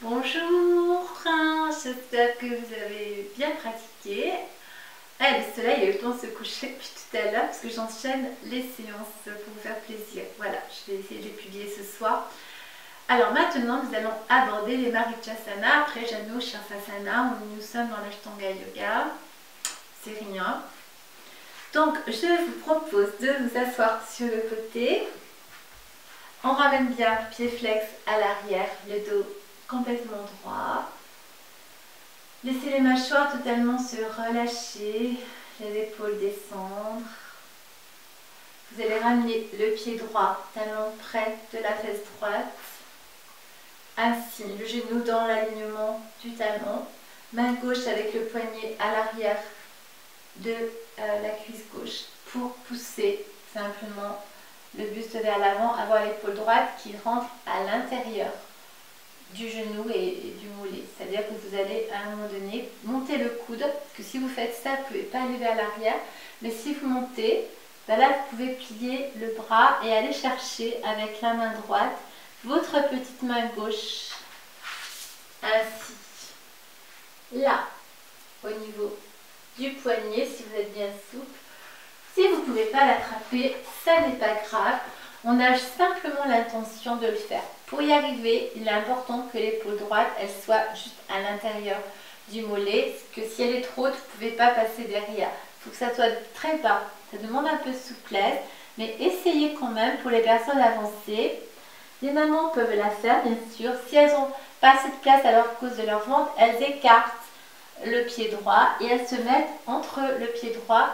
Bonjour, j'espère que vous avez bien pratiqué. Le soleil a eu le temps de se coucher depuis tout à l'heure parce que j'enchaîne les séances pour vous faire plaisir. Voilà, je vais essayer de les publier ce soir. Alors maintenant, nous allons aborder les Marichasana après Janu Shirsasana où nous sommes dans l'Ashtanga Yoga. C'est rien. Donc, je vous propose de vous asseoir sur le côté. On ramène bien pied flex à l'arrière, le dos complètement droit. Laissez les mâchoires totalement se relâcher, les épaules descendre. Vous allez ramener le pied droit, talon près de la fesse droite. Ainsi, le genou dans l'alignement du talon. Main gauche avec le poignet à l'arrière de la cuisse gauche pour pousser simplement le buste vers l'avant, avoir l'épaule droite qui rentre à l'intérieur du genou et du mollet. C'est-à-dire que vous allez à un moment donné monter le coude, parce que si vous faites ça, vous ne pouvez pas aller vers l'arrière, mais si vous montez, ben là vous pouvez plier le bras et aller chercher avec la main droite votre petite main gauche, ainsi, là, au niveau du poignet, si vous êtes bien souple. Si vous ne pouvez pas l'attraper, ça n'est pas grave. On a simplement l'intention de le faire. Pour y arriver, il est important que l'épaule droite, elle soit juste à l'intérieur du mollet. Parce que si elle est trop haute, vous ne pouvez pas passer derrière. Il faut que ça soit très bas. Ça demande un peu de souplesse. Mais essayez quand même pour les personnes avancées. Les mamans peuvent la faire, bien sûr. Si elles n'ont pas assez de place à leur cause de leur ventre, elles écartent le pied droit et elles se mettent entre le pied droit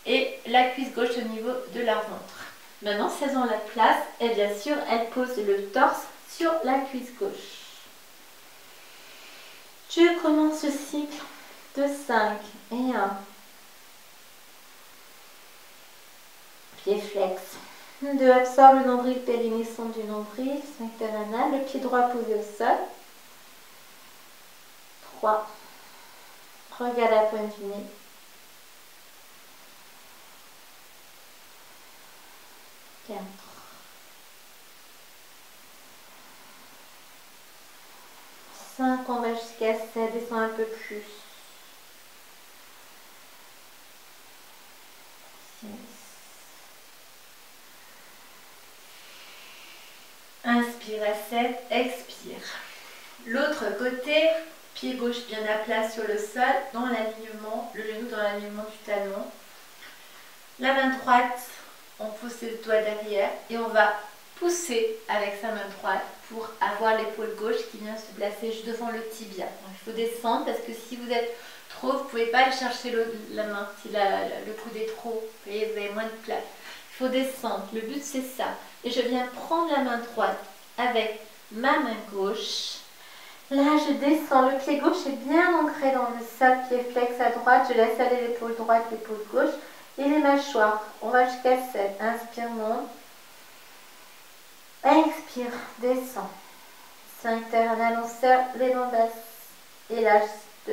et la cuisse gauche au niveau de leur ventre. Maintenant, si elles ont la place, et bien sûr, elles posent le torse sur la cuisse gauche. Je commence le cycle de 5 et 1. Pied flex. 2, absorbe le nombril, périnée, centre du nombril, sphincter anal, le pied droit posé au sol. 3. Regarde la pointe du nez. 4. 5, on va jusqu'à 7, descend un peu plus. 6. Inspire à 7, expire. L'autre côté, pied gauche bien à plat sur le sol, dans l'alignement, le genou dans l'alignement du talon. La main droite, on pose ses doigts derrière et on va pousser avec sa main droite pour avoir l'épaule gauche qui vient se placer juste devant le tibia. Donc, il faut descendre parce que si vous êtes trop, vous ne pouvez pas aller chercher la main si le coude est trop, vous voyez, vous avez moins de place. Il faut descendre, le but c'est ça. Et je viens prendre la main droite avec ma main gauche. Là, je descends, le pied gauche est bien ancré dans le sol, pied flex à droite, je laisse aller l'épaule droite, l'épaule gauche. Et les mâchoires, on va jusqu'à 7. Inspire, monte. Expire, descend. Sphincter anal, on serre les dents basses. Et lâche 2.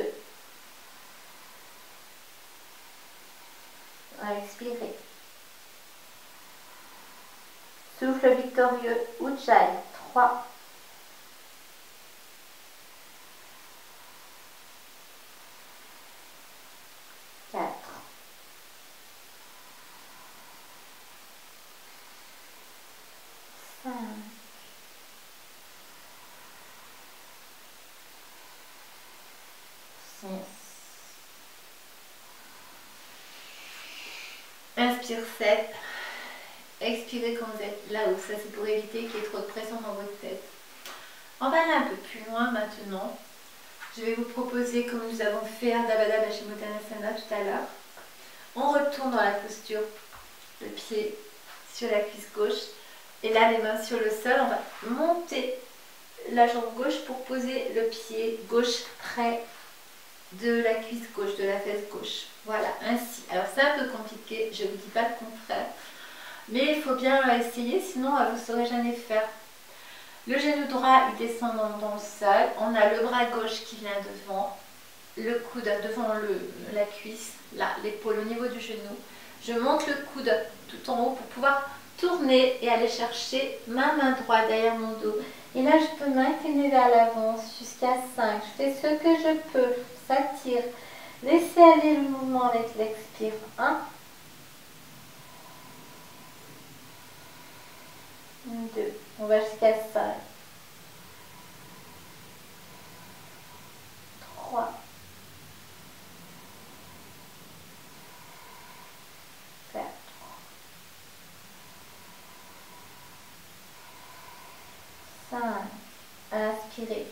Expirez. Souffle victorieux, Ujjayi. 3. 4. 5. 6. Inspire 7. Expirez quand vous êtes là-haut. Ça c'est pour éviter qu'il y ait trop de pression dans votre tête. On va aller un peu plus loin maintenant. Je vais vous proposer, comme nous avons fait Ardha Baddha Paschimottanasana tout à l'heure, on retourne dans la posture, le pied sur la cuisse gauche, et là les mains sur le sol, on va monter la jambe gauche pour poser le pied gauche près de la cuisse gauche, de la fesse gauche. Voilà, ainsi. Alors c'est un peu compliqué, je ne vous dis pas le contraire, mais il faut bien essayer, sinon vous ne saurez jamais faire. Le genou droit, il descend dans le sol. On a le bras gauche qui vient devant, le coude devant la cuisse, là, l'épaule au niveau du genou. Je monte le coude tout en haut pour pouvoir tourner et aller chercher ma main droite derrière mon dos. Et là, je peux m'incliner vers l'avant jusqu'à 5. Je fais ce que je peux. Ça tire. Laissez aller le mouvement avec l'expire. 1, 2. On va jusqu'à 5. 3. 4. Inspirez.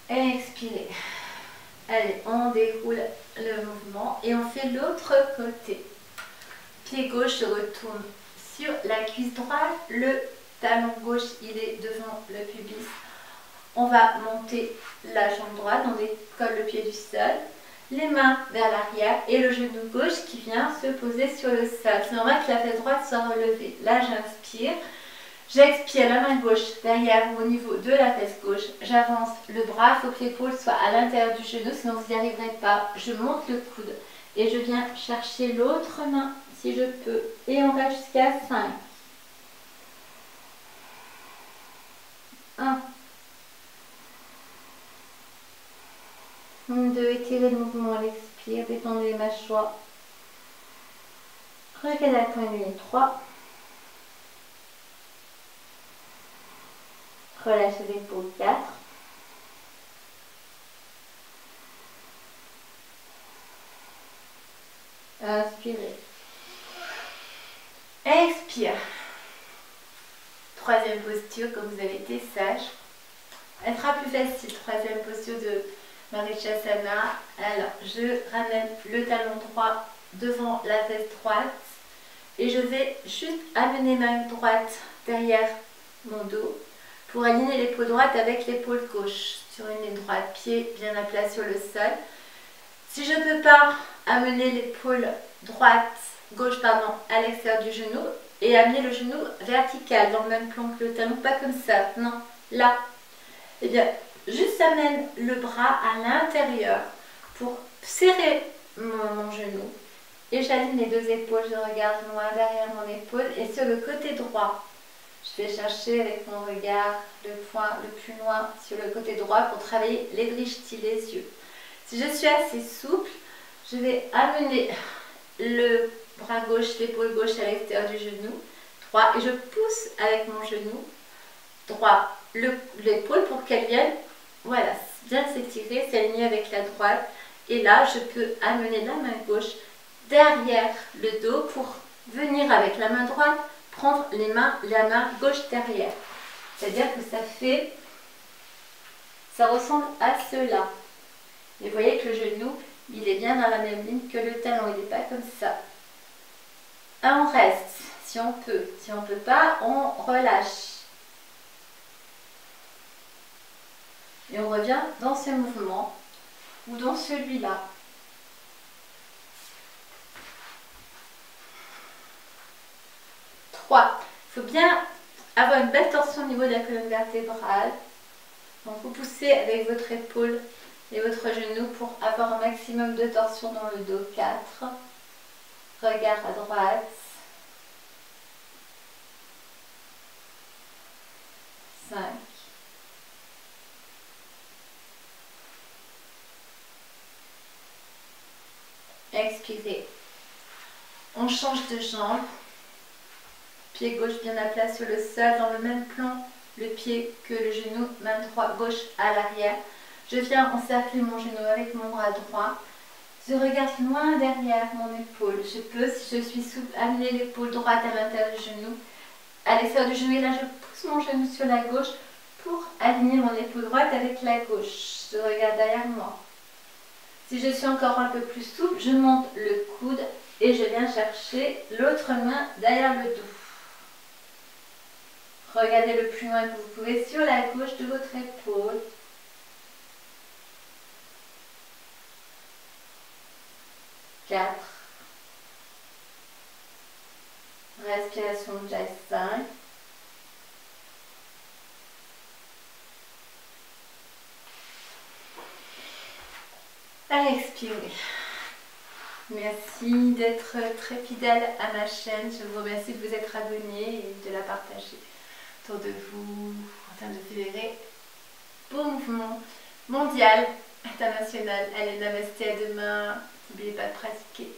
Expirez. Allez, on déroule le mouvement et on fait l'autre côté. Pied gauche se retourne sur la cuisse droite. Le talon gauche, il est devant le pubis. On va monter la jambe droite, on décolle le pied du sol. Les mains vers l'arrière et le genou gauche qui vient se poser sur le sol. C'est normal que la fesse droite soit relevée. Là, j'inspire. J'expire la main gauche derrière au niveau de la fesse gauche. J'avance le bras, il faut que l'épaule soit à l'intérieur du genou, sinon vous n'y arriverez pas. Je monte le coude et je viens chercher l'autre main si je peux. Et on va jusqu'à 5. 1. 2. Étirez le mouvement à l'expire, détendez les mâchoires. Regardez la poignée. 3. Relâchez les épaules. 4. Inspirez. Expire. Troisième posture, comme vous avez été sage. Elle sera plus facile. Troisième posture de Marichyasana. Alors, je ramène le talon droit devant la fesse droite. Et je vais juste amener ma droite derrière mon dos pour aligner l'épaule droite avec l'épaule gauche sur une ligne droite, pied bien à plat sur le sol. Si je ne peux pas amener l'épaule gauche à l'extérieur du genou et amener le genou vertical dans le même plan que le talon, pas comme ça, non, là. Eh bien, juste amène le bras à l'intérieur pour serrer mon genou et j'aligne les deux épaules, je regarde loin derrière mon épaule et sur le côté droit. Je vais chercher avec mon regard le point le plus loin sur le côté droit pour travailler les drishti, les yeux. Si je suis assez souple, je vais amener le bras gauche, l'épaule gauche à l'extérieur du genou droit et je pousse avec mon genou droit l'épaule pour qu'elle vienne, voilà, bien s'étirer, s'aligner avec la droite. Et là, je peux amener la main gauche derrière le dos pour venir avec la main droite prendre la main gauche derrière. C'est-à-dire que ça ressemble à cela. Et vous voyez que le genou, il est bien dans la même ligne que le talon, il n'est pas comme ça. On reste, si on peut. Si on ne peut pas, on relâche. Et on revient dans ce mouvement ou dans celui-là. Il faut bien avoir une belle torsion au niveau de la colonne vertébrale. Donc vous poussez avec votre épaule et votre genou pour avoir un maximum de torsion dans le dos. 4. Regard à droite. 5. Expirez. On change de jambe. Pied gauche bien à plat sur le sol, dans le même plan, le pied que le genou, main droite gauche à l'arrière. Je viens encercler mon genou avec mon bras droit. Je regarde loin derrière mon épaule. Je peux, si je suis souple, amener l'épaule droite à l'intérieur du genou. À l'extérieur du genou, et là je pousse mon genou sur la gauche pour aligner mon épaule droite avec la gauche. Je regarde derrière moi. Si je suis encore un peu plus souple, je monte le coude et je viens chercher l'autre main derrière le dos. Regardez le plus loin que vous pouvez sur la gauche de votre épaule. 4. Respiration de Jai 5. Expirez. Merci d'être très fidèle à ma chaîne. Je vous remercie de vous être abonné et de la partager autour de vous en train de célébrer beau mouvement mondial, international. Allez, namasté, à demain. N'oubliez pas de pratiquer.